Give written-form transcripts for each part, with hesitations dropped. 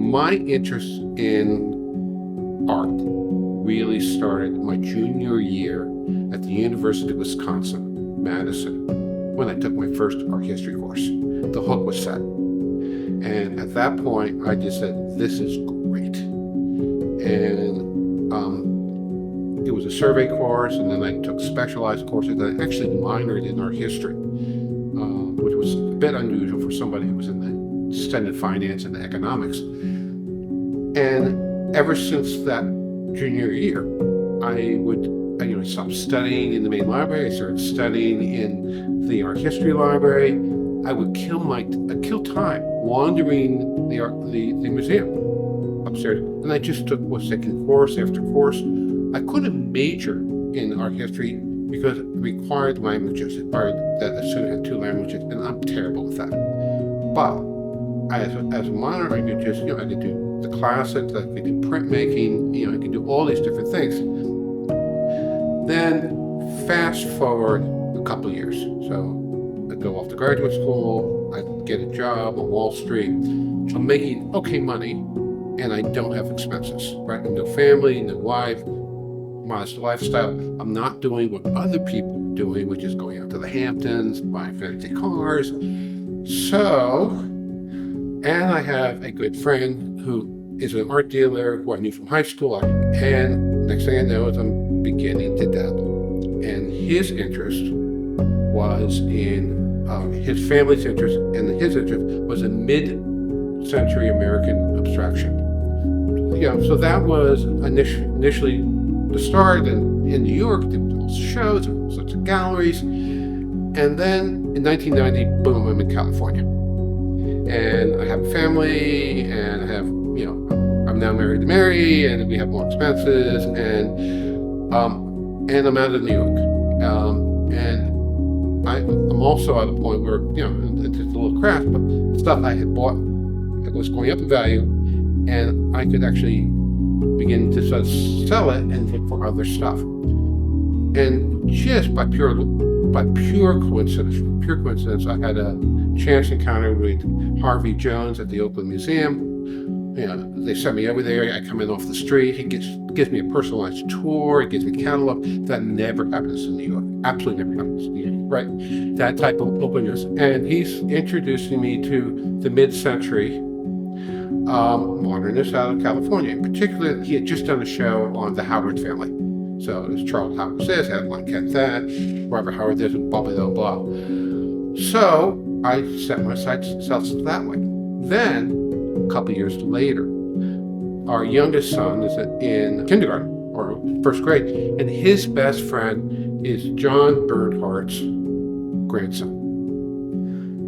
my interest in art really started my junior year at the University of Wisconsin, Madison, when I took my first art history course. The hook was set. And at that point, I just said, this is great. And it was a survey course, and then I took specialized courses. I actually minored in art history, which was a bit unusual for somebody who was in the extended finance and economics. And ever since that junior year, I stopped studying in the main library. I started studying in the art history library. I would kill time wandering the museum upstairs, and I just was taking course after course. I couldn't major in art history because it required languages. It required that a student had 2 languages, and I'm terrible with that. But as a minor, I could just, I could do the classics, I could do printmaking, I could do all these different things. Then fast forward a couple of years. So I go off to graduate school, I get a job on Wall Street. I'm making okay money, and I don't have expenses, right? No family, no wife, modest lifestyle. I'm not doing what other people are doing, which is going out to the Hamptons, buying fancy cars. And I have a good friend who is an art dealer who I knew from high school. And next thing I know is I'm beginning to dabble. And his interest was in, his family's interest, and his interest was in mid-century American abstraction. So that was initially the start. And in New York, there were all shows, there were all sorts of galleries. And then in 1990, boom, I'm in California. And I have a family, and I have, I'm now married to Mary, and we have more expenses, and I'm out of New York. And I'm also at a point where, it's just a little crash, but stuff I had bought was going up in value, and I could actually begin to sort of sell it and look for other stuff. And just by pure coincidence, I had a chance encounter with Harvey Jones at the Oakland Museum. They sent me over there. I come in off the street. He gives me a personalized tour. He gives me a catalog. That never happens in New York. Absolutely never happens in New York, right? That type of openness. And he's introducing me to the mid-century modernists out of California. In particular, he had just done a show on the Howard family. So it was Charles Howard this, Adeline Kent that, Robert Howard this, and blah, blah, blah, blah. So I set my sights that way. Then, a couple years later, our youngest son is in kindergarten or first grade, and his best friend is John Bernhardt's grandson.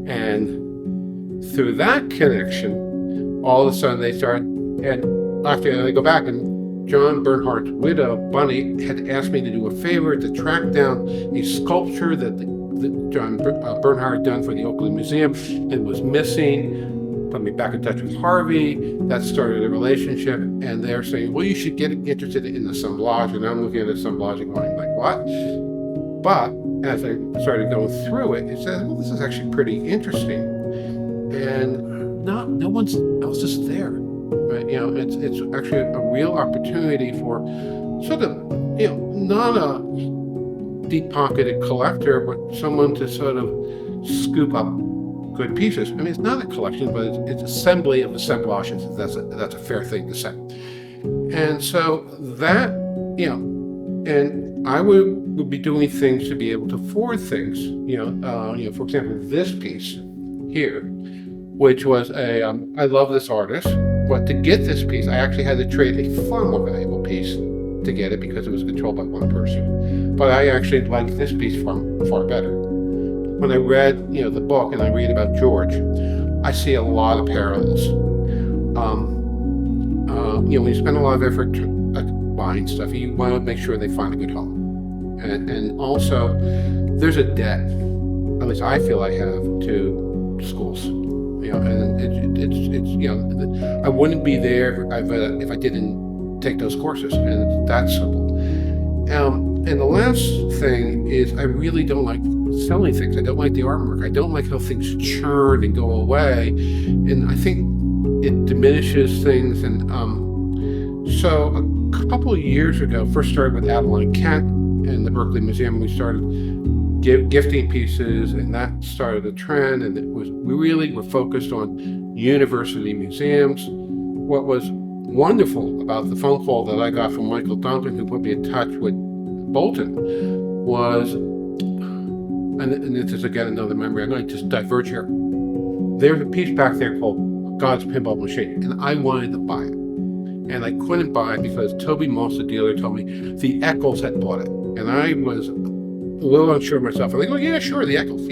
And through that connection, all of a sudden they start, and after they go back, and John Bernhardt's widow, Bunny, had asked me to do a favor to track down a sculpture that John Bernhardt had done for the Oakland Museum and was missing. Put me back in touch with Harvey. That started a relationship, and they're saying, well, you should get interested in assemblage. And I'm looking at assemblage and going like, what? But as I started going through it, it said, well, this is actually pretty interesting. And no one else is there. Right? It's actually a real opportunity for sort of, not a deep-pocketed collector, but someone to sort of scoop up good pieces. I mean, it's not a collection, but it's assembly of assemblages. That's a fair thing to say. And so that, and I would be doing things to be able to afford things. For example, this piece here, which was I love this artist, but to get this piece, I actually had to trade a far more valuable piece to get it because it was controlled by one person. But I actually liked this piece far better. When I read, the book and I read about George, I see a lot of parallels. When you spend a lot of effort buying stuff, you want to make sure they find a good home. And also, there's a debt, at least I feel I have, to schools. And it's I wouldn't be there if I didn't take those courses, and it's that simple. And the last thing is I really don't like selling things. I don't like the artwork. I don't like how things churn and go away. And I think it diminishes diminishes things. And so a couple of years ago, first started with Adeline Kent and the Berkeley Museum. We started gifting pieces, and that started a trend. And we really were focused on university museums. What was wonderful about the phone call that I got from Michael Duncan, who put me in touch with Bolton, was, and this is again another memory, I'm going to just diverge here. There's a piece back there called God's Pinball Machine, and I wanted to buy it. And I couldn't buy it because Toby Moss, the dealer, told me the Eccles had bought it. And I was a little unsure of myself. I'm like, oh yeah, sure, the Eccles. I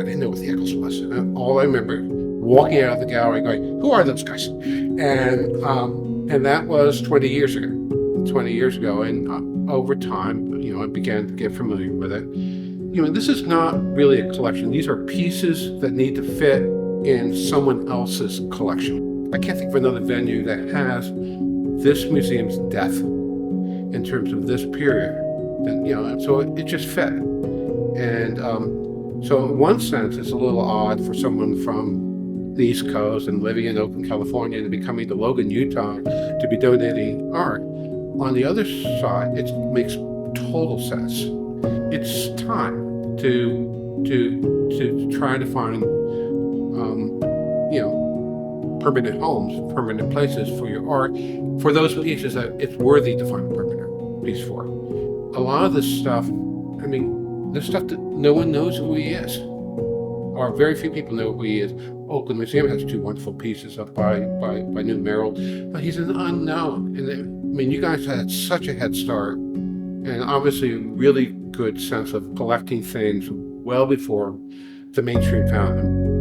didn't know what the Eccles was. And all I remember, walking out of the gallery going, who are those guys? And that was 20 years ago. And over time, I began to get familiar with it. This is not really a collection. These are pieces that need to fit in someone else's collection. I can't think of another venue that has this museum's depth in terms of this period. And, so it just fit. And so in one sense, it's a little odd for someone from the East Coast and living in Oakland, California, to be coming to Logan, Utah to be donating art. On the other side, it makes total sense. It's time to try to find, permanent homes, permanent places for your art, for those pieces that it's worthy to find a permanent piece for. A lot of this stuff, there's stuff that no one knows who he is, or very few people know who he is. Oakland Museum has 2 wonderful pieces up by Newton Merrill, but he's an unknown. And you guys had such a head start, and obviously a really good sense of collecting things well before the mainstream found them.